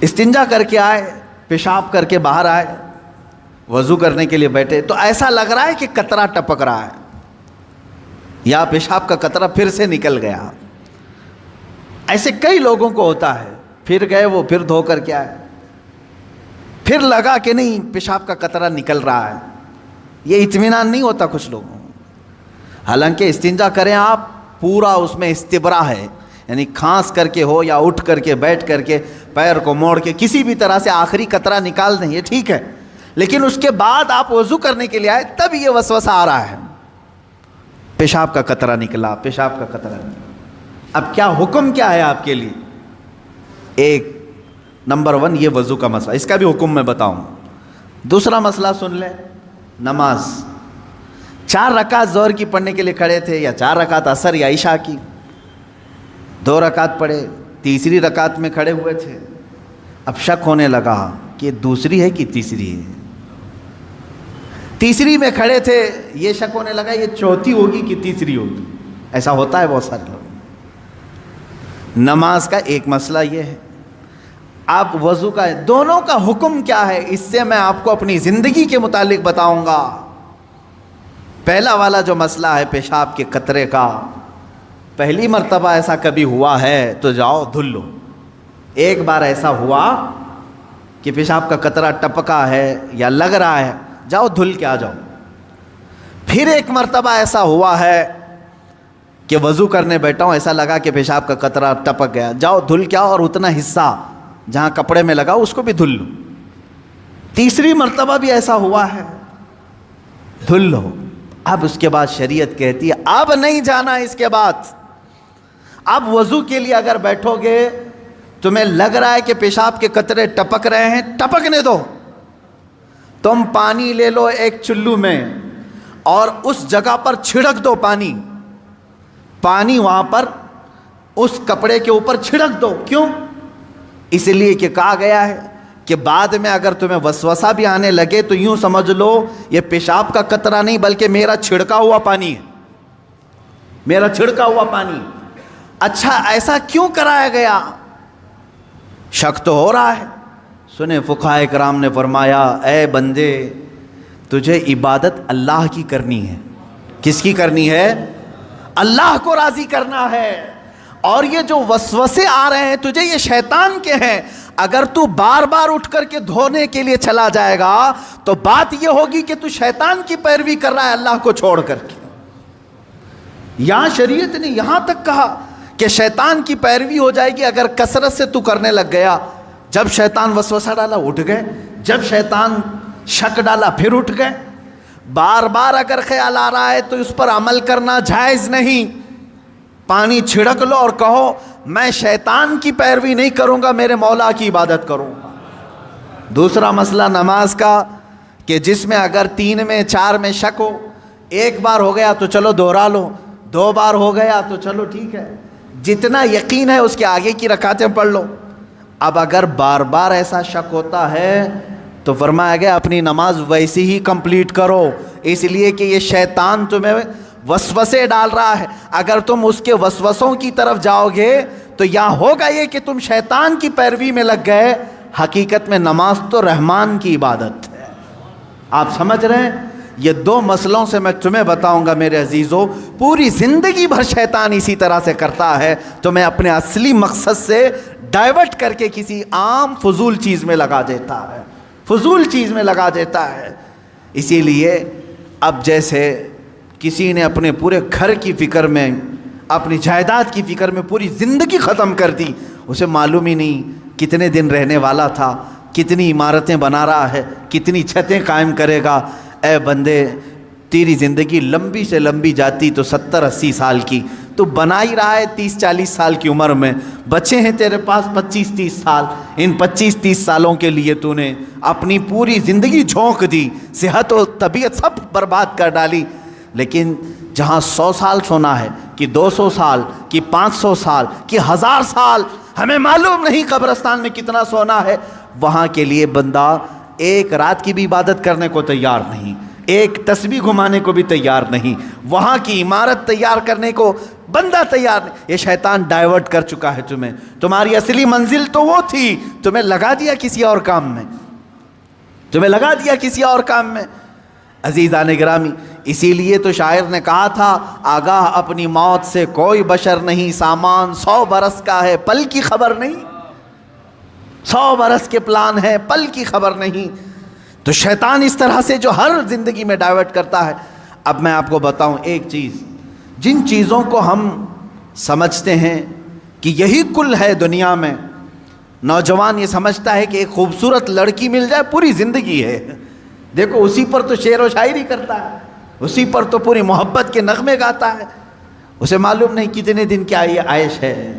استنجا کر کے آئے، پیشاب کر کے باہر آئے، وضو کرنے کے لیے بیٹھے تو ایسا لگ رہا ہے کہ قطرہ ٹپک رہا ہے یا پیشاب کا قطرہ پھر سے نکل گیا. ایسے کئی لوگوں کو ہوتا ہے. پھر گئے وہ، پھر دھو کر کے آئے، پھر لگا کہ نہیں پیشاب کا قطرہ نکل رہا ہے. یہ اطمینان نہیں ہوتا کچھ لوگوں. حالانکہ استنجا کریں آپ، پورا اس میں استبرا ہے، یعنی کھانس کر کے ہو یا اٹھ کر کے بیٹھ کر کے پیر کو موڑ کے کسی بھی طرح سے آخری قطرہ نکال دیں، یہ ٹھیک ہے. لیکن اس کے بعد آپ وضو کرنے کے لیے آئے تب یہ وسوسہ آ رہا ہے، پیشاب کا قطرہ نکلا، پیشاب کا قطرہ نکلا. اب کیا حکم کیا ہے آپ کے لیے؟ ایک نمبر 1 یہ وضو کا مسئلہ، اس کا بھی حکم میں بتاؤں. دوسرا مسئلہ سن لیں، نماز. 4 رکعت ظہر کی پڑھنے کے لیے کھڑے تھے، یا 4 رکعت عصر یا عشاء کی، 2 رکعت پڑھے، تیسری رکعت میں کھڑے ہوئے تھے. اب شک ہونے لگا کہ دوسری ہے کہ تیسری ہے. تیسری میں کھڑے تھے، یہ شک ہونے لگا یہ چوتھی ہوگی کہ تیسری ہوگی. ایسا ہوتا ہے بہت سارے لوگ. نماز کا ایک مسئلہ یہ ہے. آپ وضو کا دونوں کا حکم کیا ہے، اس سے میں آپ کو اپنی زندگی کے متعلق بتاؤں گا. پہلا والا جو مسئلہ ہے پیشاب کے قطرے کا، پہلی مرتبہ ایسا کبھی ہوا ہے تو جاؤ دھل لو. ایک بار ایسا ہوا کہ پیشاب کا قطرہ ٹپکا ہے یا لگ رہا ہے، جاؤ دھل کے آ جاؤ. پھر ایک مرتبہ ایسا ہوا ہے کہ وضو کرنے بیٹھا ہوں، ایسا لگا کہ پیشاب کا قطرہ ٹپک گیا، جاؤ دھل کے آؤ اور اتنا حصہ جہاں کپڑے میں لگا اس کو بھی دھل لو. تیسری مرتبہ بھی ایسا ہوا ہے، دھل لو. اب اس کے بعد شریعت کہتی ہے اب نہیں جانا اس کے بعد. اب وضو کے لیے اگر بیٹھو گے تمہیں لگ رہا ہے کہ پیشاب کے قطرے ٹپک رہے ہیں، ٹپکنے دو. تم پانی لے لو ایک چلو میں اور اس جگہ پر چھڑک دو پانی وہاں پر اس کپڑے کے اوپر چھڑک دو. کیوں؟ اس لیے کہ کہا گیا ہے کہ بعد میں اگر تمہیں وسوسہ بھی آنے لگے تو یوں سمجھ لو یہ پیشاب کا قطرہ نہیں بلکہ میرا چھڑکا ہوا پانی ہے، میرا چھڑکا ہوا پانی. اچھا ایسا کیوں کرایا گیا؟ شک تو ہو رہا ہے. سنیں فقہائے کرام نے فرمایا اے بندے تجھے عبادت اللہ کی کرنی ہے. کس کی کرنی ہے؟ اللہ کو راضی کرنا ہے. اور یہ جو وسوسے آ رہے ہیں تجھے یہ شیطان کے ہیں. اگر تو بار بار اٹھ کر کے دھونے کے لیے چلا جائے گا تو بات یہ ہوگی کہ تو شیطان کی پیروی کر رہا ہے اللہ کو چھوڑ کر کے. یہاں شریعت نے یہاں تک کہا کہ شیطان کی پیروی ہو جائے گی اگر کثرت سے تو کرنے لگ گیا. جب شیطان وسوسہ ڈالا اٹھ گئے، جب شیطان شک ڈالا پھر اٹھ گئے. بار بار اگر خیال آ رہا ہے تو اس پر عمل کرنا جائز نہیں. پانی چھڑک لو اور کہو میں شیطان کی پیروی نہیں کروں گا، میرے مولا کی عبادت کروں گا. دوسرا مسئلہ نماز کا کہ جس میں اگر 3 میں 4 میں شک ہو، ایک بار ہو گیا تو چلو دوہرا لو، 2 بار ہو گیا تو چلو ٹھیک ہے، جتنا یقین ہے اس کے آگے کی رکعتیں پڑھ لو. اب اگر بار بار ایسا شک ہوتا ہے تو فرمایا گیا اپنی نماز ویسی ہی کمپلیٹ کرو، اس لیے کہ یہ شیطان تمہیں وسوسے ڈال رہا ہے. اگر تم اس کے وسوسوں کی طرف جاؤ گے تو یہاں ہوگا یہ کہ تم شیطان کی پیروی میں لگ گئے. حقیقت میں نماز تو رحمان کی عبادت ہے. آپ سمجھ رہے ہیں؟ یہ 2 مسئلوں سے میں تمہیں بتاؤں گا میرے عزیزو. پوری زندگی بھر شیطان اسی طرح سے کرتا ہے، تمہیں اپنے اصلی مقصد سے ڈائیورٹ کر کے کسی عام فضول چیز میں لگا دیتا ہے، فضول چیز میں لگا دیتا ہے. اسی لیے اب جیسے کسی نے اپنے پورے گھر کی فکر میں، اپنی جائیداد کی فکر میں پوری زندگی ختم کر دی، اسے معلوم ہی نہیں کتنے دن رہنے والا تھا، کتنی عمارتیں بنا رہا ہے، کتنی چھتیں قائم کرے گا. اے بندے تیری زندگی لمبی سے لمبی جاتی تو 70-80 سال کی، تو بنا ہی رہا ہے 30-40 سال کی عمر میں. بچے ہیں تیرے پاس 25-30 سال، ان 25-30 سالوں کے لیے تو نے اپنی پوری زندگی جھونک دی، صحت و طبیعت سب برباد کر ڈالی. لیکن جہاں 100 سال سونا ہے کہ 200 سال کہ 500 سال کہ 1000 سال، ہمیں معلوم نہیں قبرستان میں کتنا سونا ہے، وہاں کے لیے بندہ ایک رات کی بھی عبادت کرنے کو تیار نہیں، ایک تسبیح گھمانے کو بھی تیار نہیں، وہاں کی عمارت تیار کرنے کو بندہ تیار نہیں۔ یہ شیطان ڈائیورٹ کر چکا ہے تمہیں، تمہاری اصلی منزل تو وہ تھی، تمہیں لگا دیا کسی اور کام میں، تمہیں لگا دیا کسی اور کام میں۔ عزیزان گرامی، اسی لیے تو شاعر نے کہا تھا، آگاہ اپنی موت سے کوئی بشر نہیں، سامان 100 برس کا ہے پل کی خبر نہیں، 100 برس کے پلان ہے پل کی خبر نہیں۔ تو شیطان اس طرح سے جو ہر زندگی میں ڈائیورٹ کرتا ہے۔ اب میں آپ کو بتاؤں ایک چیز، جن چیزوں کو ہم سمجھتے ہیں کہ یہی کل ہے دنیا میں، نوجوان یہ سمجھتا ہے کہ ایک خوبصورت لڑکی مل جائے پوری زندگی ہے، دیکھو اسی پر تو شعر و شاعری کرتا ہے، اسی پر تو پوری محبت کے نغمے گاتا ہے، اسے معلوم نہیں کتنے دن کیا یہ عائش ہے۔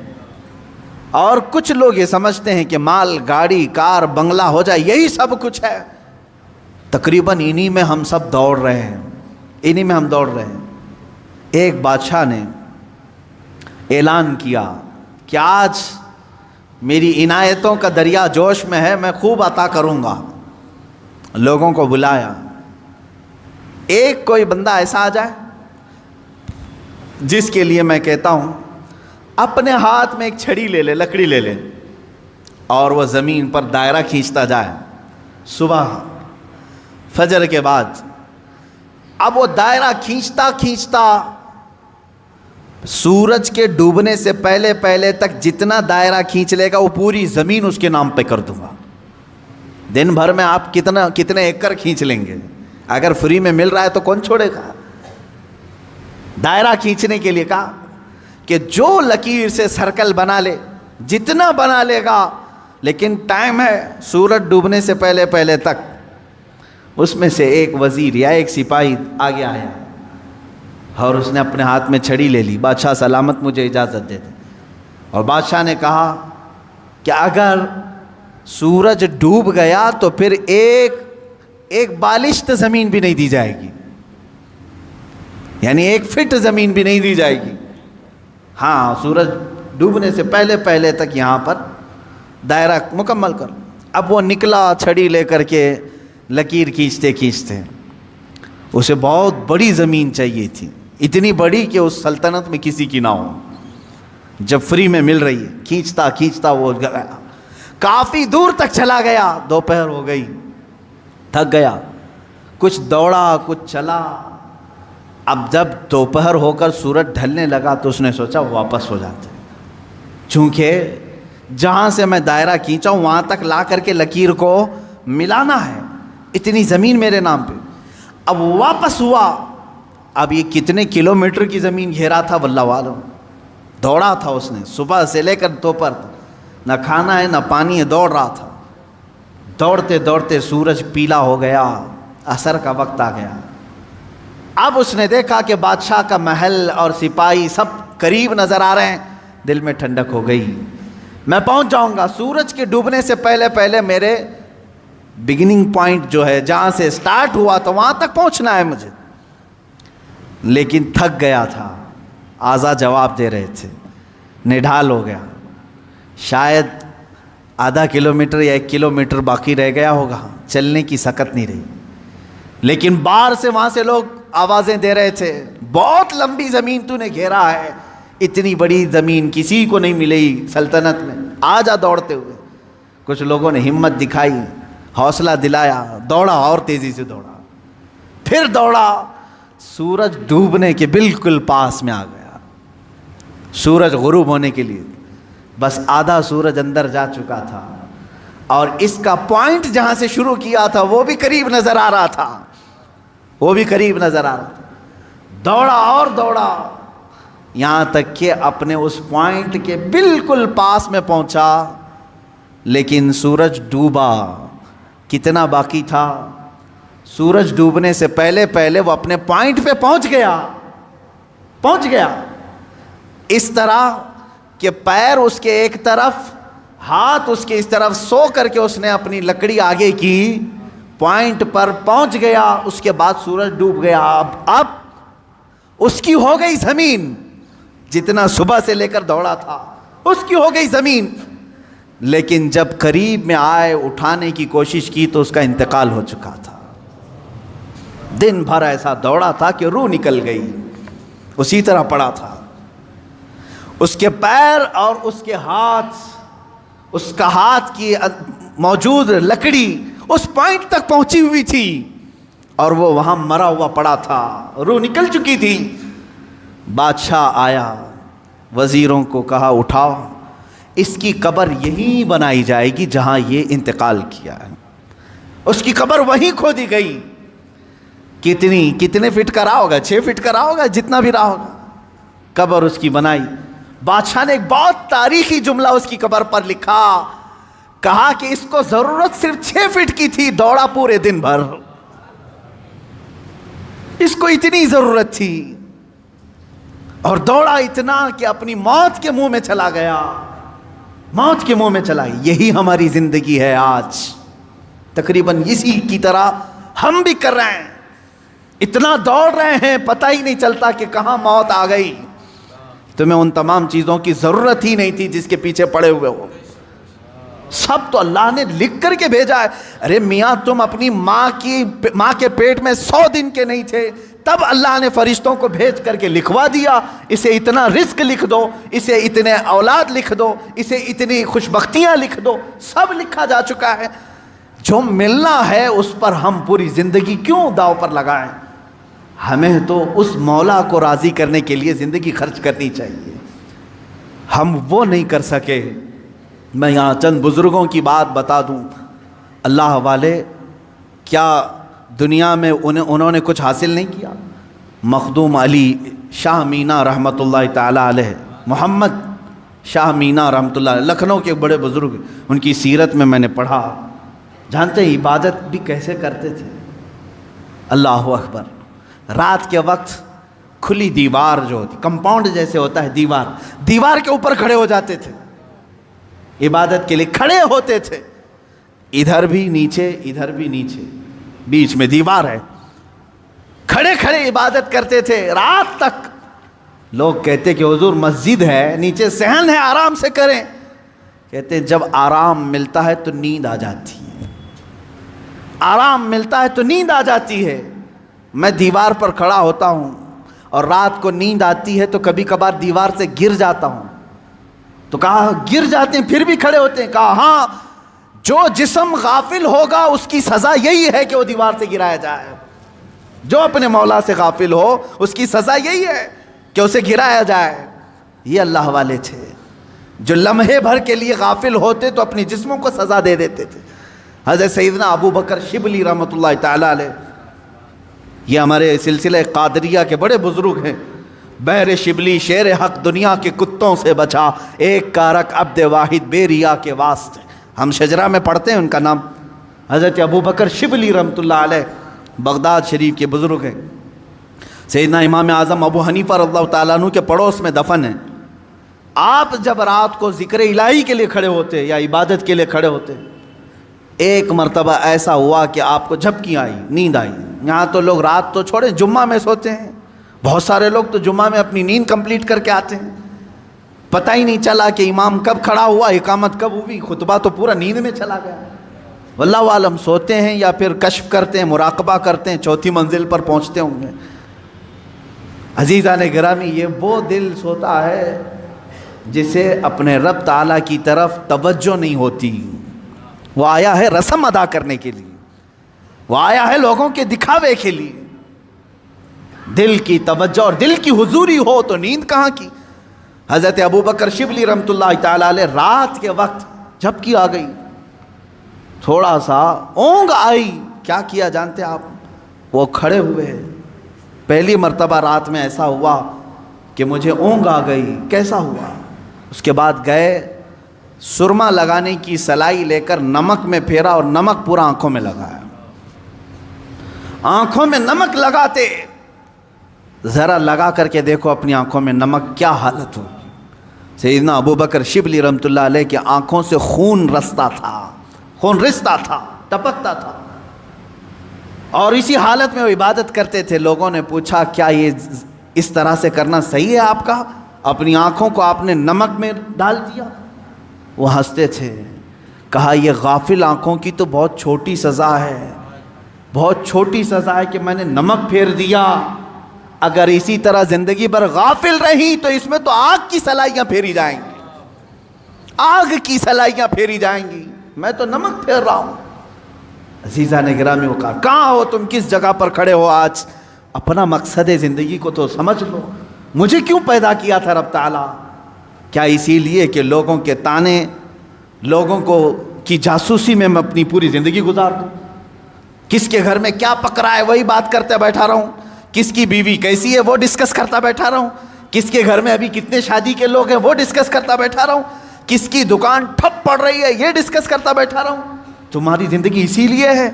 اور کچھ لوگ یہ سمجھتے ہیں کہ مال، گاڑی، کار، بنگلہ ہو جائے یہی سب کچھ ہے۔ تقریباً انہی میں ہم سب دوڑ رہے ہیں، انہی میں ہم دوڑ رہے ہیں۔ ایک بادشاہ نے اعلان کیا کہ آج میری عنایتوں کا دریا جوش میں ہے، میں خوب عطا کروں گا۔ لوگوں کو بلایا، ایک کوئی بندہ ایسا آ جائے جس کے لیے میں کہتا ہوں اپنے ہاتھ میں ایک چھڑی لے لے، لکڑی لے لے، اور وہ زمین پر دائرہ کھینچتا جائے صبح فجر کے بعد۔ اب وہ دائرہ کھینچتا کھینچتا سورج کے ڈوبنے سے پہلے پہلے تک جتنا دائرہ کھینچ لے گا وہ پوری زمین اس کے نام پہ کر دوں گا۔ دن بھر میں آپ کتنے ایکڑ کھینچ لیں گے؟ اگر فری میں مل رہا ہے تو کون چھوڑے گا؟ دائرہ کھینچنے کے لیے کہا کہ جو لکیر سے سرکل بنا لے، جتنا بنا لے گا، لیکن ٹائم ہے سورج ڈوبنے سے پہلے پہلے تک۔ اس میں سے ایک وزیر یا ایک سپاہی آگے آیا اور اس نے اپنے ہاتھ میں چھڑی لے لی، بادشاہ سلامت مجھے اجازت دے دے۔ اور بادشاہ نے کہا کہ اگر سورج ڈوب گیا تو پھر ایک بالشت زمین بھی نہیں دی جائے گی، یعنی 1 فٹ زمین بھی نہیں دی جائے گی۔ ہاں، سورج ڈوبنے سے پہلے پہلے تک یہاں پر دائرہ مکمل کر۔ اب وہ نکلا چھڑی لے کر کے، لکیر کھینچتے کھینچتے، اسے بہت بڑی زمین چاہیے تھی، اتنی بڑی کہ اس سلطنت میں کسی کی نہ ہو، جب فری میں مل رہی ہے۔ کھینچتا کھینچتا وہ گیا، کافی دور تک چلا گیا، دوپہر ہو گئی، تھک گیا، کچھ دوڑا کچھ چلا۔ اب جب دوپہر ہو کر سورج ڈھلنے لگا تو اس نے سوچا واپس ہو جاتے، چونکہ جہاں سے میں دائرہ کھینچا ہوں وہاں تک لا کر کے لکیر کو ملانا ہے، اتنی زمین میرے نام پہ۔ اب واپس ہوا، اب یہ کتنے کلومیٹر کی زمین گھیرا تھا واللہ عالم، دوڑا تھا اس نے صبح سے لے کر دوپہر تک، نہ کھانا ہے نہ پانی ہے، دوڑ رہا تھا۔ دوڑتے دوڑتے سورج پیلا ہو گیا، عصر کا وقت آ گیا۔ اب اس نے دیکھا کہ بادشاہ کا محل اور سپاہی سب قریب نظر آ رہے ہیں، دل میں ٹھنڈک ہو گئی، میں پہنچ جاؤں گا، سورج کے ڈوبنے سے پہلے پہلے میرے بگننگ پوائنٹ جو ہے جہاں سے سٹارٹ ہوا تو وہاں تک پہنچنا ہے مجھے۔ لیکن تھک گیا تھا، آزا جواب دے رہے تھے، نڈھال ہو گیا، شاید آدھا کلومیٹر یا 1 کلومیٹر باقی رہ گیا ہوگا، چلنے کی سکت نہیں رہی۔ لیکن باہر سے وہاں سے لوگ آوازیں دے رہے تھے، بہت لمبی زمین تو نے گھیرا ہے، اتنی بڑی زمین کسی کو نہیں ملی سلطنت میں، آ جا دوڑتے ہوئے۔ کچھ لوگوں نے ہمت دکھائی، حوصلہ دلایا، دوڑا اور تیزی سے دوڑا، پھر دوڑا، سورج ڈوبنے کے بالکل پاس میں آ گیا، سورج غروب ہونے کے لیے بس آدھا سورج اندر جا چکا تھا، اور اس کا پوائنٹ جہاں سے شروع کیا تھا وہ بھی قریب نظر آ رہا تھا، وہ بھی قریب نظر آ رہا تھا۔ دوڑا اور دوڑا، یہاں تک کہ اپنے اس پوائنٹ کے بالکل پاس میں پہنچا، لیکن سورج ڈوبا۔ کتنا باقی تھا؟ سورج ڈوبنے سے پہلے پہلے وہ اپنے پوائنٹ پہ پہنچ گیا، اس طرح کہ پیر اس کے ایک طرف، ہاتھ اس کے اس طرف، سو کر کے اس نے اپنی لکڑی آگے کی، پوائنٹ پر پہنچ گیا۔ اس کے بعد سورج ڈوب گیا۔ اب اس کی ہو گئی زمین، جتنا صبح سے لے کر دوڑا تھا اس کی ہو گئی زمین، لیکن جب قریب میں آئے اٹھانے کی کوشش کی تو اس کا انتقال ہو چکا تھا۔ دن بھر ایسا دوڑا تھا کہ روح نکل گئی، اسی طرح پڑا تھا۔ اس کے پیر اور اس کے ہاتھ، اس کا ہاتھ کی موجود لکڑی اس پوائنٹ تک پہنچی ہوئی تھی اور وہ وہاں مرا ہوا پڑا تھا، روح نکل چکی تھی۔ بادشاہ آیا، وزیروں کو کہا اٹھاؤ، اس کی قبر یہیں بنائی جائے گی جہاں یہ انتقال کیا ہے۔ اس کی قبر وہیں کھودی گئی۔ کتنے فٹ کا رہا ہوگا؟ 6 فٹ کا رہا ہوگا، جتنا بھی رہا ہوگا، قبر اس کی بنائی۔ بادشاہ نے ایک بہت تاریخی جملہ اس کی قبر پر لکھا، کہا کہ اس کو ضرورت صرف 6 فٹ کی تھی، دوڑا پورے دن بھر، اس کو اتنی ضرورت تھی اور دوڑا اتنا کہ اپنی موت کے منہ میں چلا گیا، موت کے منہ میں چلا گیا۔ یہی ہماری زندگی ہے آج، تقریباً اسی کی طرح ہم بھی کر رہے ہیں، اتنا دوڑ رہے ہیں پتہ ہی نہیں چلتا کہ کہاں موت آ گئی۔ تمہیں ان تمام چیزوں کی ضرورت ہی نہیں تھی جس کے پیچھے پڑے ہوئے ہو، سب تو اللہ نے لکھ کر کے بھیجا ہے۔ ارے میاں تم اپنی ماں کے پیٹ میں 100 دن کے نہیں تھے، تب اللہ نے فرشتوں کو بھیج کر کے لکھوا دیا، اسے اتنا رزق لکھ دو، اسے اتنے اولاد لکھ دو، اسے اتنی خوشبختیاں لکھ دو، سب لکھا جا چکا ہے۔ جو ملنا ہے اس پر ہم پوری زندگی کیوں داؤ پر لگائیں؟ ہمیں تو اس مولا کو راضی کرنے کے لیے زندگی خرچ کرنی چاہیے، ہم وہ نہیں کر سکے۔ میں یہاں چند بزرگوں کی بات بتا دوں، اللہ والے، کیا دنیا میں انہوں نے کچھ حاصل نہیں کیا؟ مخدوم علی شاہ مینا رحمۃ اللہ تعالی علیہ، محمد شاہ مینا رحمۃ اللہ علیہ، لکھنؤ کے بڑے بزرگ، ان کی سیرت میں نے پڑھا۔ جانتے ہیں عبادت بھی کیسے کرتے تھے؟ اللہ اکبر، رات کے وقت کھلی دیوار جو ہوتی، کمپاؤنڈ جیسے ہوتا ہے دیوار کے اوپر کھڑے ہو جاتے تھے، عبادت کے لیے کھڑے ہوتے تھے، ادھر بھی نیچے ادھر بھی نیچے، بیچ میں دیوار ہے، کھڑے کھڑے عبادت کرتے تھے رات تک۔ لوگ کہتے کہ حضور مسجد ہے، نیچے صحن ہے، آرام سے کریں۔ کہتے جب آرام ملتا ہے تو نیند آ جاتی ہے، آرام ملتا ہے تو نیند آ جاتی ہے۔ میں دیوار پر کھڑا ہوتا ہوں اور رات کو نیند آتی ہے تو کبھی کبھار دیوار سے گر جاتا ہوں۔ تو کہا گر جاتے ہیں پھر بھی کھڑے ہوتے ہیں؟ کہا ہاں، جو جسم غافل ہوگا اس کی سزا یہی ہے کہ وہ دیوار سے گرایا جائے، جو اپنے مولا سے غافل ہو اس کی سزا یہی ہے کہ اسے گرایا جائے۔ یہ اللہ والے تھے جو لمحے بھر کے لیے غافل ہوتے تو اپنی جسموں کو سزا دے دیتے تھے۔ حضرت سیدنا ابو بکر شبلی رحمۃ اللہ تعالی علیہ، یہ ہمارے سلسلہ قادریہ کے بڑے بزرگ ہیں۔ بحر شبلی شیر حق دنیا کے کتوں سے بچا، ایک کارک عبد واحد بے ریا کے واسطے، ہم شجرہ میں پڑھتے ہیں ان کا نام۔ حضرت ابو بکر شبلی رحمۃ اللہ علیہ بغداد شریف کے بزرگ ہیں۔ سیدنا امام اعظم ابو حنیفہ رضی اللہ تعالیٰ عنہ کے پڑوس میں دفن ہیں۔ آپ جب رات کو ذکر الہی کے لیے کھڑے ہوتے یا عبادت کے لیے کھڑے ہوتے، ایک مرتبہ ایسا ہوا کہ آپ کو جھپکی آئی، نیند آئی۔ یہاں تو لوگ رات تو چھوڑیں جمعہ میں سوتے ہیں، بہت سارے لوگ تو جمعہ میں اپنی نیند کمپلیٹ کر کے آتے ہیں، پتہ ہی نہیں چلا کہ امام کب کھڑا ہوا، اقامت کب ہوئی، خطبہ تو پورا نیند میں چلا گیا۔ واللہ عالم سوتے ہیں یا پھر کشف کرتے ہیں، مراقبہ کرتے ہیں، 4تھی منزل پر پہنچتے ہوں گے۔ عزیزان گرامی، یہ وہ دل سوتا ہے جسے اپنے رب تعالیٰ کی طرف توجہ نہیں ہوتی۔ وہ آیا ہے رسم ادا کرنے کے لیے، وہ آیا ہے لوگوں کے دکھاوے کے لیے۔ دل کی توجہ اور دل کی حضوری ہو تو نیند کہاں کی۔ حضرت ابو بکر شبلی رحمۃ اللہ تعالیٰ علیہ رات کے وقت جھپکی آ گئی، تھوڑا سا اونگ آئی، کیا کیا جانتے آپ؟ وہ کھڑے ہوئے۔ پہلی مرتبہ رات میں ایسا ہوا کہ مجھے اونگ آ گئی، کیسا ہوا؟ اس کے بعد گئے، سرما لگانے کی سلائی لے کر نمک میں پھیرا اور نمک پورا آنکھوں میں لگایا۔ آنکھوں میں نمک لگاتے، ذرا لگا کر کے دیکھو اپنی آنکھوں میں نمک کیا حالت ہوگی۔ سیدنا ابو بکر شبلی رحمۃ اللہ علیہ کی آنکھوں سے خون رستا تھا، خون رستا تھا، ٹپکتا تھا، اور اسی حالت میں وہ عبادت کرتے تھے۔ لوگوں نے پوچھا کیا یہ اس طرح سے کرنا صحیح ہے آپ کا؟ اپنی آنکھوں کو آپ نے نمک میں ڈال دیا۔ وہ ہنستے تھے، کہا یہ غافل آنکھوں کی تو بہت چھوٹی سزا ہے، بہت چھوٹی سزا ہے کہ میں نے نمک پھیر دیا، اگر اسی طرح زندگی بھر غافل رہی تو اس میں تو آگ کی سلائیاں پھیری جائیں گی، آگ کی سلائیاں پھیری جائیں گی، میں تو نمک پھیر رہا ہوں۔ عزیزان گرامی وقار، کہاں ہو تم؟ کس جگہ پر کھڑے ہو آج؟ اپنا مقصد زندگی کو تو سمجھ لو۔ مجھے کیوں پیدا کیا تھا رب تعالیٰ؟ کیا اسی لیے کہ لوگوں کے تانے، لوگوں کو کی جاسوسی میں اپنی پوری زندگی گزار دوں؟ کس کے گھر میں کیا پک رہا ہے وہی بات کرتے بیٹھا رہا ہوں، کس کی بیوی کیسی ہے وہ ڈسکس کرتا بیٹھا رہا ہوں، کس کے گھر میں ابھی کتنے شادی کے لوگ ہیں وہ ڈسکس کرتا بیٹھا رہا ہوں، کس کی دکان ٹھپ پڑ رہی ہے یہ ڈسکس کرتا بیٹھا رہا ہوں؟ تمہاری زندگی اسی لیے ہے،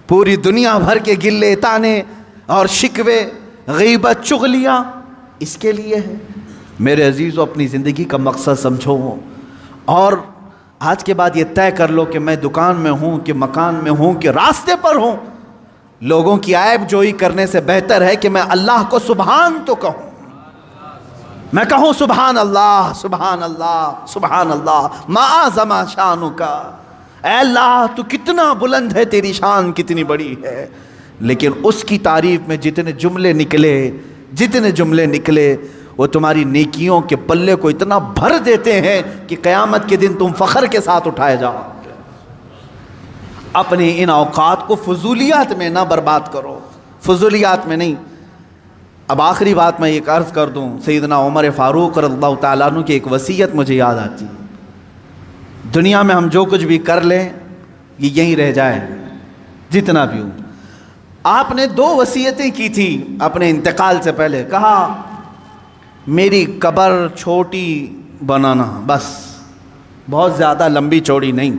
پوری دنیا بھر کے گلے تانے اور شکوے، غیبت، چغلیاں اس کے لیے ہے۔ میرے عزیزو، اپنی زندگی کا مقصد سمجھو، اور آج کے بعد یہ طے کر لو کہ میں دکان میں ہوں کہ مکان میں ہوں کہ راستے پر ہوں، لوگوں کی عیب جوئی کرنے سے بہتر ہے کہ میں اللہ کو سبحان تو کہوں، میں کہوں سبحان اللہ سبحان اللہ سبحان اللہ، ما اعظم شانک، اے اللہ تو کتنا بلند ہے، تیری شان کتنی بڑی ہے۔ لیکن اس کی تعریف میں جتنے جملے نکلے وہ تمہاری نیکیوں کے پلے کو اتنا بھر دیتے ہیں کہ قیامت کے دن تم فخر کے ساتھ اٹھائے جاؤ۔ اپنے ان اوقات کو فضولیات میں نہ برباد کرو، فضولیات میں نہیں۔ اب آخری بات میں ایک عرض کر دوں، سیدنا عمر فاروق رضی اللہ تعالیٰ عنہ کی ایک وصیت مجھے یاد آتی ہے، دنیا میں ہم جو کچھ بھی کر لیں یہ یہیں رہ جائے، جتنا بھی ہوں۔ آپ نے 2 وصیتیں کی تھی اپنے انتقال سے پہلے، کہا میری قبر چھوٹی بنانا، بس بہت زیادہ لمبی چوڑی نہیں،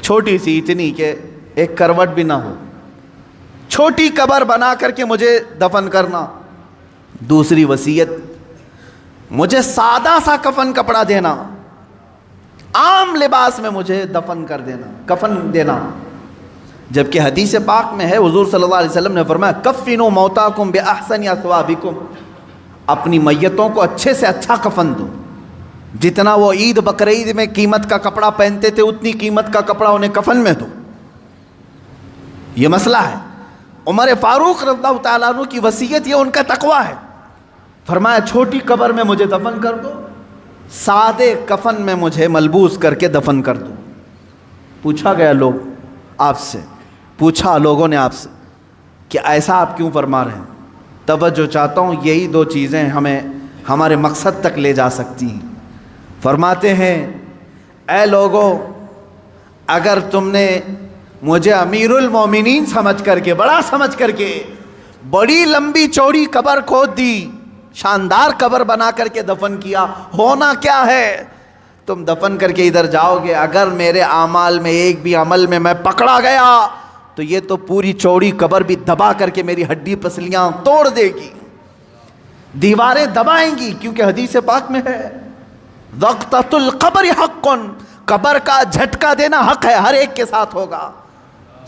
چھوٹی سی، اتنی کہ ایک کروٹ بھی نہ ہو، چھوٹی قبر بنا کر کے مجھے دفن کرنا۔ دوسری وصیت، مجھے سادہ سا کفن کپڑا دینا، عام لباس میں مجھے دفن کر دینا، کفن دینا۔ جبکہ حدیث پاک میں ہے، حضور صلی اللہ علیہ وسلم نے فرمایا کفنوا موتاکم باحسن اثوابکم، اپنی میتوں کو اچھے سے اچھا کفن دو، جتنا وہ عید بقرعید میں قیمت کا کپڑا پہنتے تھے اتنی قیمت کا کپڑا انہیں کفن میں دو۔ یہ مسئلہ ہے۔ عمر فاروق رضی اللہ تعالیٰ عنہ کی وصیت، یہ ان کا تقویٰ ہے، فرمایا چھوٹی قبر میں مجھے دفن کر دو، سادے کفن میں مجھے ملبوس کر کے دفن کر دو۔ پوچھا گیا لوگوں نے آپ سے کہ ایسا آپ کیوں فرما رہے ہیں؟ توجہ چاہتا ہوں، یہی 2 چیزیں ہمیں ہمارے مقصد تک لے جا سکتی ہیں۔ فرماتے ہیں اے لوگو، اگر تم نے مجھے امیر المومنین سمجھ کر کے، بڑا سمجھ کر کے بڑی لمبی چوڑی قبر کھود دی، شاندار قبر بنا کر کے دفن کیا، ہونا کیا ہے؟ تم دفن کر کے ادھر جاؤ گے، اگر میرے اعمال میں ایک بھی عمل میں میں پکڑا گیا تو یہ تو پوری چوڑی قبر بھی دبا کر کے میری ہڈی پسلیاں توڑ دے گی، دیواریں دبائیں گی، کیونکہ حدیث پاک میں ہے وقتۃ القبر حق، قبر کا جھٹکا دینا حق ہے، ہر ایک کے ساتھ ہوگا۔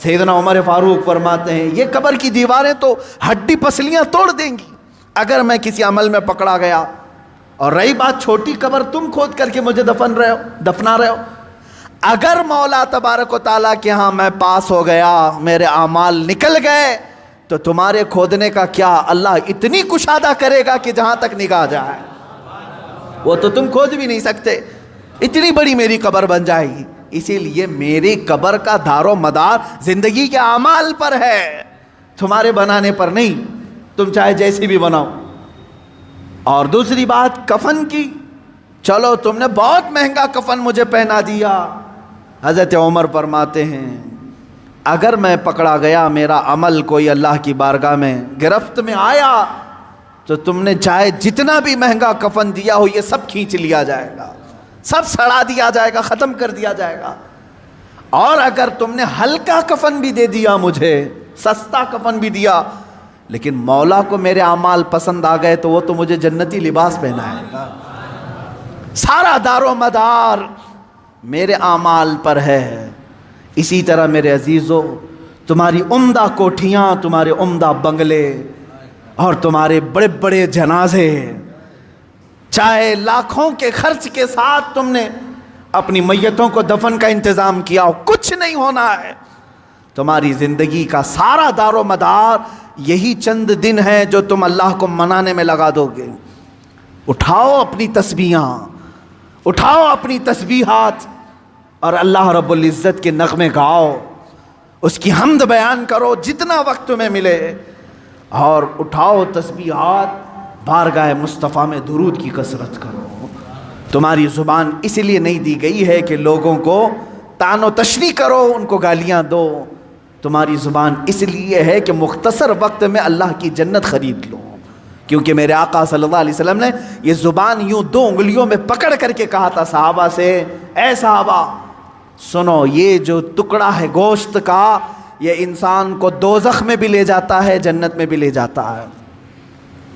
سیدنا عمر فاروق فرماتے ہیں یہ قبر کی دیواریں تو ہڈی پسلیاں توڑ دیں گی اگر میں کسی عمل میں پکڑا گیا، اور رہی بات چھوٹی قبر تم کھود کر کے مجھے دفنا رہے ہو، اگر مولا تبارک و تعالیٰ کے ہاں میں پاس ہو گیا، میرے اعمال نکل گئے، تو تمہارے کھودنے کا کیا، اللہ اتنی کشادہ کرے گا کہ جہاں تک نگاہ جائے وہ تو تم کھود بھی نہیں سکتے، اتنی بڑی میری قبر بن جائے گی۔ اسی لیے میری قبر کا دار و مدار زندگی کے اعمال پر ہے، تمہارے بنانے پر نہیں، تم چاہے جیسی بھی بناؤ۔ اور دوسری بات کفن کی، چلو تم نے بہت مہنگا کفن مجھے پہنا دیا، حضرت عمر فرماتے ہیں اگر میں پکڑا گیا، میرا عمل کوئی اللہ کی بارگاہ میں گرفت میں آیا، تو تم نے چاہے جتنا بھی مہنگا کفن دیا ہو یہ سب کھینچ لیا جائے گا، سب سڑا دیا جائے گا، ختم کر دیا جائے گا۔ اور اگر تم نے ہلکا کفن بھی دے دیا مجھے، سستا کفن بھی دیا، لیکن مولا کو میرے اعمال پسند آ گئے تو وہ تو مجھے جنتی لباس پہنائے گا۔ سارا دار و مدار میرے اعمال پر ہے۔ اسی طرح میرے عزیزو، تمہاری عمدہ کوٹھیاں، تمہارے عمدہ بنگلے اور تمہارے بڑے بڑے جنازے، چاہے لاکھوں کے خرچ کے ساتھ تم نے اپنی میتوں کو دفن کا انتظام کیا ہو، کچھ نہیں ہونا ہے۔ تمہاری زندگی کا سارا دار و مدار یہی چند دن ہے جو تم اللہ کو منانے میں لگا دو گے۔ اٹھاؤ اپنی تسبیحاں، اٹھاؤ اپنی تسبیحات اور اللہ رب العزت کے نغمے گاؤ، اس کی حمد بیان کرو جتنا وقت تمہیں ملے، اور اٹھاؤ تسبیحات، بارگاہ مصطفیٰ میں درود کی کثرت کرو۔ تمہاری زبان اس لیے نہیں دی گئی ہے کہ لوگوں کو طعن و تشنیع کرو، ان کو گالیاں دو، تمہاری زبان اس لیے ہے کہ مختصر وقت میں اللہ کی جنت خرید لو۔ کیونکہ میرے آقا صلی اللہ علیہ وسلم نے یہ زبان یوں 2 انگلیوں میں پکڑ کر کے کہا تھا صحابہ سے، اے صحابہ سنو، یہ جو ٹکڑا ہے گوشت کا، یہ انسان کو دوزخ میں بھی لے جاتا ہے، جنت میں بھی لے جاتا ہے۔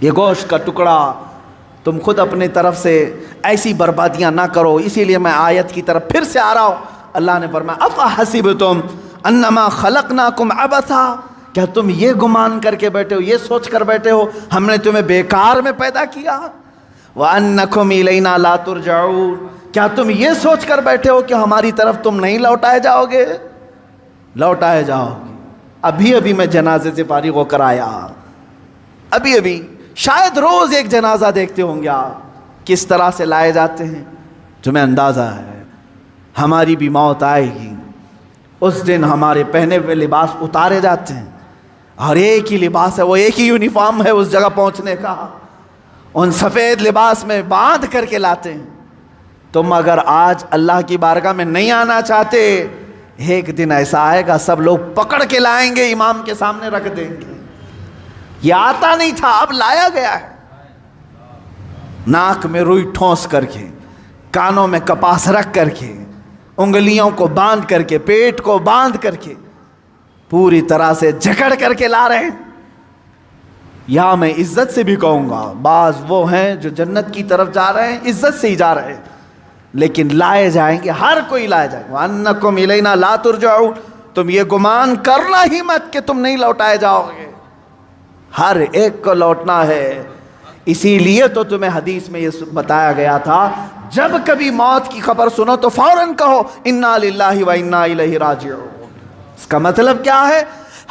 یہ گوشت کا ٹکڑا، تم خود اپنی طرف سے ایسی بربادیاں نہ کرو۔ اسی لیے میں آیت کی طرف پھر سے آ رہا ہوں۔ اللہ نے فرمایا افحسبتم انما خلقناکم عبثا، کیا تم یہ گمان کر کے بیٹھے ہو، یہ سوچ کر بیٹھے ہو ہم نے تمہیں بیکار میں پیدا کیا؟ وَأَنَّكُمْ إِلَيْنَا لَا تُرْجَعُونَ، کیا تم یہ سوچ کر بیٹھے ہو کہ ہماری طرف تم نہیں لوٹائے جاؤ گے؟ لوٹائے جاؤ گے۔ ابھی ابھی میں جنازے سے فارغ ہو کر آیا، ابھی شاید روز ایک جنازہ دیکھتے ہوں گے آپ، کس طرح سے لائے جاتے ہیں، تمہیں اندازہ ہے ہماری بھی موت آئے گی۔ اس دن ہمارے پہنے ہوئے لباس اتارے جاتے ہیں، اور ایک ہی لباس ہے، وہ ایک ہی یونیفارم ہے اس جگہ پہنچنے کا، ان سفید لباس میں باندھ کر کے لاتے ہیں۔ تم اگر آج اللہ کی بارگاہ میں نہیں آنا چاہتے، ایک دن ایسا آئے گا سب لوگ پکڑ کے لائیں گے، امام کے سامنے رکھ دیں گے۔ یہ آتا نہیں تھا، اب لایا گیا ہے۔ ناک میں روئی ٹھونس کر کے، کانوں میں کپاس رکھ کر کے، انگلیوں کو باندھ کر کے، پیٹ کو باندھ کر کے، پوری طرح سے جکڑ کر کے لا رہے ہیں۔ یا میں عزت سے بھی کہوں گا، بعض وہ ہیں جو جنت کی طرف جا رہے ہیں، عزت سے ہی جا رہے ہیں، لیکن لائے جائیں گے، ہر کوئی لائے جائے گا۔ وَأَنَّكُمْ إِلَيْنَا لَا تُرْجَعُونَ، تم یہ گمان کرنا ہی مت کہ تم نہیں لوٹائے جاؤ گے، ہر ایک کو لوٹنا ہے۔ اسی لیے تو تمہیں حدیث میں یہ بتایا گیا تھا، جب کبھی موت کی خبر سنو تو فوراً کہو اِنَّا لِلَّهِ وَإِنَّا إِلَيْهِ راجعون۔ اس کا مطلب کیا ہے؟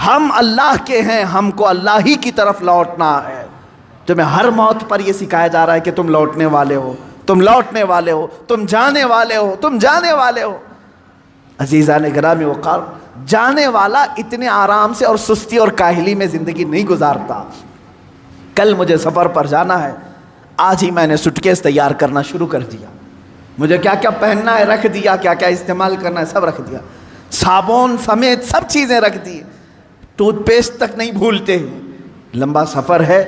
ہم اللہ کے ہیں، ہم کو اللہ ہی کی طرف لوٹنا ہے۔ تمہیں ہر موت پر یہ سکھایا جا رہا ہے کہ تم لوٹنے والے ہو، تم لوٹنے والے ہو، تم جانے والے ہو، تم جانے والے ہو۔ عزیزان گرامی وقار، جانے والا اتنے آرام سے اور سستی اور کاہلی میں زندگی نہیں گزارتا۔ کل مجھے سفر پر جانا ہے، آج ہی میں نے سوٹکیس تیار کرنا شروع کر دیا، مجھے کیا کیا پہننا ہے رکھ دیا، کیا کیا استعمال کرنا ہے سب رکھ دیا، صابن سمیت سب چیزیں رکھ دی، ٹوتھ پیسٹ تک نہیں بھولتے۔ لمبا سفر ہے،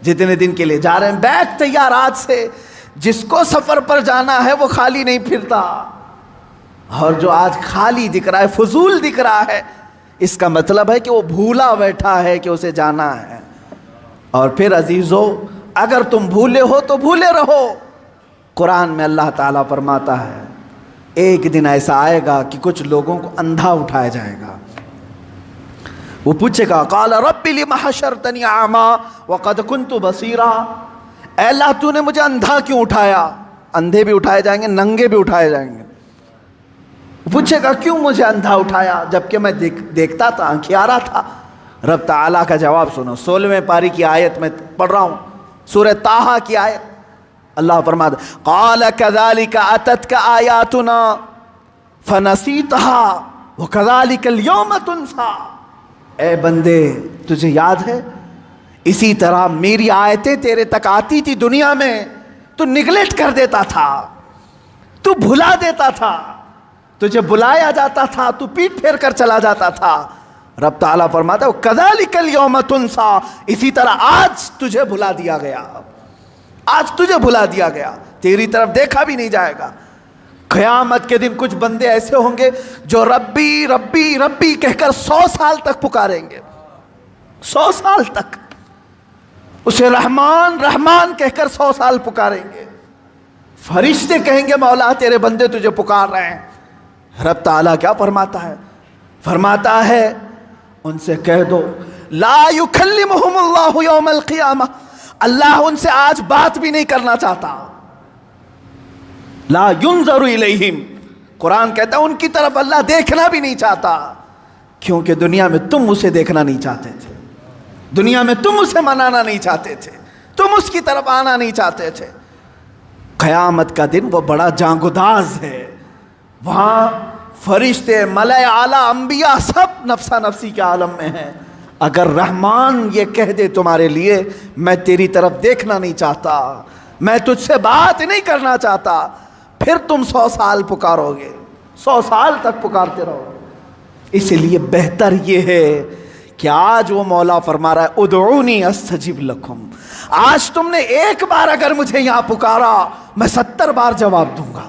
جتنے دن کے لیے جا رہے ہیں، بیگ تیار آج سے۔ جس کو سفر پر جانا ہے وہ خالی نہیں پھرتا، اور جو آج خالی دکھ رہا ہے، فضول دکھ رہا ہے، اس کا مطلب ہے کہ وہ بھولا بیٹھا ہے کہ اسے جانا ہے۔ اور پھر عزیزو، اگر تم بھولے ہو تو بھولے رہو۔ قرآن میں اللہ تعالیٰ فرماتا ہے ایک دن ایسا آئے گا کہ کچھ لوگوں کو اندھا اٹھایا جائے گا، وہ پوچھے گا قال رب لم حشرتنی اعما وقد كنت بصیرا، اے اللہ تو نے مجھے اندھا کیوں اٹھایا؟ اندھے بھی اٹھائے جائیں گے، ننگے بھی اٹھائے جائیں گے۔ پوچھے گا کیوں مجھے اندھا اٹھایا جبکہ میں دیکھتا تھا، آنکھیارا تھا؟ رب تعالیٰ کا جواب سنو، 16ویں پاری کی آیت میں پڑھ رہا ہوں، سورہ طٰہٰ کی آیت۔ اللہ فرماتا قال كذلك اتتك آیاتنا فنسیتها وكذلك اليوم تنسى، اے بندے تجھے یاد ہے اسی طرح میری آیتیں تیرے تک آتی تھی دنیا میں، تو نگلیکٹ کر دیتا تھا، تو بھلا دیتا تھا، تجھے بلایا جاتا تھا تو پیٹ پھیر کر چلا جاتا تھا۔ رب تعالیٰ فرماتا ہے کذالک الیوم تنسیٰ، اسی طرح آج تجھے بھلا دیا گیا، آج تجھے بھلا دیا گیا، تیری طرف دیکھا بھی نہیں جائے گا۔ قیامت کے دن کچھ بندے ایسے ہوں گے جو ربی ربی ربی کہہ کر 100 سال تک پکاریں گے، 100 سال تک اسے رحمان رحمان کہہ کر 100 سال پکاریں گے۔ فرشتے کہیں گے مولا تیرے بندے تجھے پکار رہے ہیں۔ رب تعالیٰ کیا فرماتا ہے؟ فرماتا ہے ان سے کہہ دو لا یکلمہم اللہ یوم القیامہ، اللہ ان سے آج بات بھی نہیں کرنا چاہتا۔ لا ینظر الیہم، قرآن کہتا ہے ان کی طرف اللہ دیکھنا بھی نہیں چاہتا۔ کیونکہ دنیا میں تم اسے دیکھنا نہیں چاہتے تھے، دنیا میں تم اسے منانا نہیں چاہتے تھے، تم اس کی طرف آنا نہیں چاہتے تھے۔ قیامت کا دن وہ بڑا جانگداز ہے، وہاں فرشتے، ملائے اعلیٰ، انبیاء سب نفسا نفسی کے عالم میں ہیں۔ اگر رحمان یہ کہہ دے تمہارے لیے میں تیری طرف دیکھنا نہیں چاہتا، میں تجھ سے بات نہیں کرنا چاہتا، پھر تم 100 سال پکارو گے، 100 سال تک پکارتے رہو گے۔ اس لیے بہتر یہ ہے کہ آج وہ مولا فرما رہا ہے ادعونی استجب لکم، آج تم نے ایک بار اگر مجھے یہاں پکارا میں 70 بار جواب دوں گا،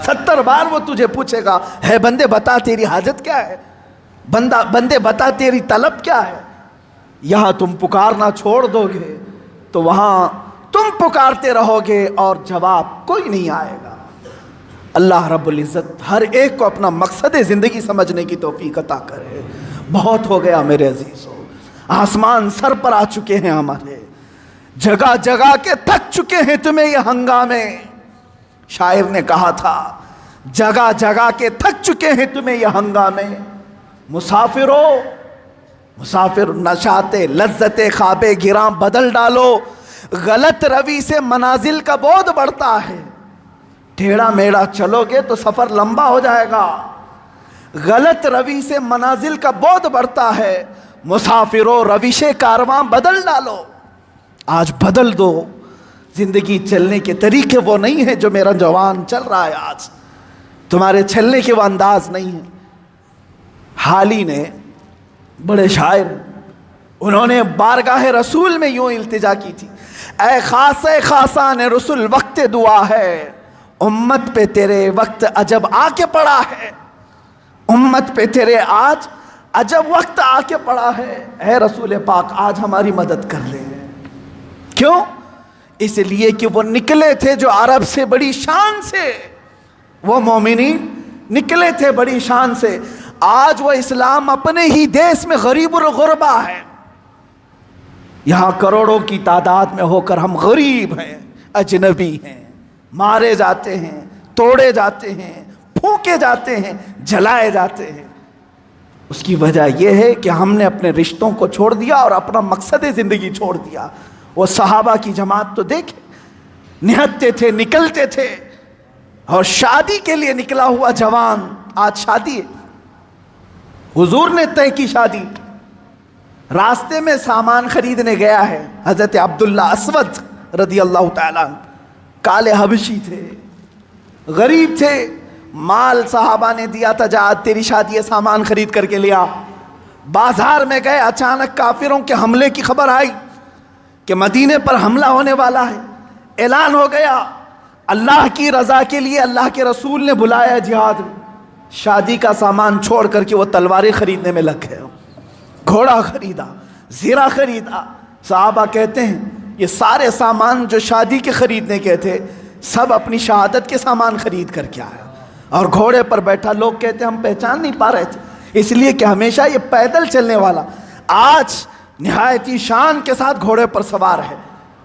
70 بار وہ تجھے پوچھے گا، ہے بندے بتا تیری حاجت کیا ہے، بندے بتا تیری طلب کیا ہے۔ یہاں تم پکارنا چھوڑ دو گے تو وہاں تم پکارتے رہو گے اور جواب کوئی نہیں آئے گا۔ اللہ رب العزت ہر ایک کو اپنا مقصد زندگی سمجھنے کی توفیق عطا کرے۔ بہت ہو گیا میرے عزیزو، آسمان سر پر آ چکے ہیں ہمارے، جگہ جگہ کے تھک چکے ہیں تمہیں یہ ہنگامے۔ شاعر نے کہا تھا جگہ جگہ کے تھک چکے ہیں تمہیں یہ ہنگامے، مسافرو مسافر نشاط لذت خواب گراں بدل ڈالو، غلط روی سے منازل کا بعد بڑھتا ہے، ٹیڑھا میڑھا چلو گے تو سفر لمبا ہو جائے گا، غلط روی سے منازل کا بعد بڑھتا ہے، مسافرو روش کارواں بدل ڈالو۔ آج بدل دو، زندگی چلنے کے طریقے وہ نہیں ہیں جو میرا جوان چل رہا ہے، آج تمہارے چلنے کے وہ انداز نہیں ہیں۔ حالی نے بڑے شاعر، انہوں نے بارگاہ رسول میں یوں التجا کی تھی، اے خاص خاصان رسول وقت دعا ہے، امت پہ تیرے وقت عجب آ کے پڑا ہے، امت پہ تیرے آج عجب وقت آ کے پڑا ہے، اے رسول پاک آج ہماری مدد کر لے۔ کیوں؟ اس لیے کہ وہ نکلے تھے جو عرب سے بڑی شان سے، وہ مومنین نکلے تھے بڑی شان سے، آج وہ اسلام اپنے ہی دیش میں غریب الغربا ہے، یہاں کروڑوں کی تعداد میں ہو کر ہم غریب ہیں، اجنبی ہیں، مارے جاتے ہیں، توڑے جاتے ہیں، پھونکے جاتے ہیں، جلائے جاتے ہیں۔ اس کی وجہ یہ ہے کہ ہم نے اپنے رشتوں کو چھوڑ دیا اور اپنا مقصد زندگی چھوڑ دیا۔ وہ صحابہ کی جماعت تو دیکھیں، نہتے تھے، نکلتے تھے، اور شادی کے لیے نکلا ہوا جوان آج شادی ہے، حضور نے طے کی شادی، راستے میں سامان خریدنے گیا ہے، حضرت عبداللہ اسود رضی اللہ تعالیٰ عنہ، کالے حبشی تھے، غریب تھے، مال صحابہ نے دیا تھا، جا تیری شادی ہے سامان خرید کر کے لیا۔ بازار میں گئے، اچانک کافروں کے حملے کی خبر آئی کہ مدینے پر حملہ ہونے والا ہے، اعلان ہو گیا، اللہ کی رضا کے لیے اللہ کے رسول نے بلایا جہاد میں، شادی کا سامان چھوڑ کر کے وہ تلواریں خریدنے میں لگ گئے، گھوڑا خریدا، زیرہ خریدا۔ صحابہ کہتے ہیں یہ سارے سامان جو شادی کے خریدنے کے تھے سب اپنی شہادت کے سامان خرید کر کے آیا، اور گھوڑے پر بیٹھا، لوگ کہتے ہیں ہم پہچان نہیں پا رہے تھے، اس لیے کہ ہمیشہ یہ پیدل چلنے والا آج نہایتی شان کے ساتھ گھوڑے پر سوار ہے۔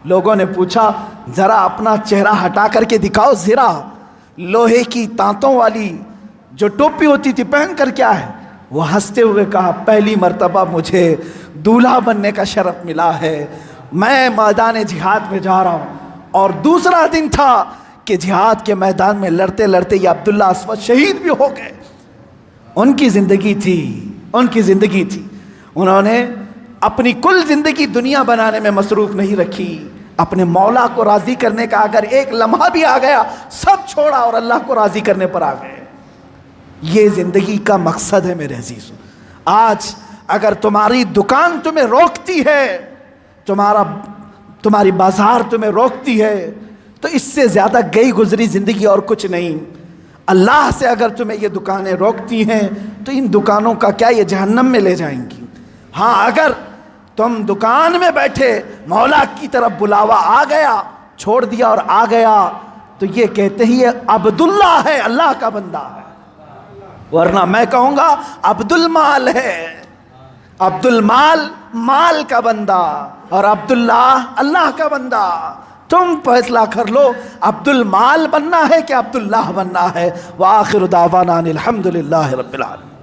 لوگوں نے پوچھا ذرا اپنا چہرہ ہٹا کر کے دکھاؤ، زیرہ لوہے کی تانتوں والی جو ٹوپی ہوتی تھی پہن کر کیا ہے؟ وہ ہنستے ہوئے کہا پہلی مرتبہ مجھے دولہا بننے کا شرف ملا ہے، میں میدان جہاد میں جا رہا ہوں، اور دوسرا دن تھا کہ جہاد کے میدان میں لڑتے لڑتے یہ عبداللہ اسود شہید بھی ہو گئے۔ ان کی زندگی تھی، ان کی زندگی تھی، انہوں نے اپنی کل زندگی دنیا بنانے میں مصروف نہیں رکھی، اپنے مولا کو راضی کرنے کا اگر ایک لمحہ بھی آ گیا سب چھوڑا اور اللہ کو راضی کرنے پر آ گئے۔ یہ زندگی کا مقصد ہے میرے عزیز۔ آج اگر تمہاری دکان تمہیں روکتی ہے، تمہاری بازار تمہیں روکتی ہے، تو اس سے زیادہ گئی گزری زندگی اور کچھ نہیں۔ اللہ سے اگر تمہیں یہ دکانیں روکتی ہیں تو ان دکانوں کا کیا یہ جہنم میں لے جائیں گی۔ ہاں اگر تم دکان میں بیٹھے مولا کی طرف بلاوا آ گیا، چھوڑ دیا اور آ گیا، تو یہ کہتے ہی یہ عبداللہ ہے، اللہ کا بندہ ہے، ورنہ میں کہوں گا عبد المال ہے۔ عبد المال مال کا بندہ اور عبداللہ اللہ کا بندہ۔ تم فیصلہ کر لو عبد المال بننا ہے کہ عبداللہ بننا ہے۔ وآخر دعوانا الحمدللہ رب العالمین۔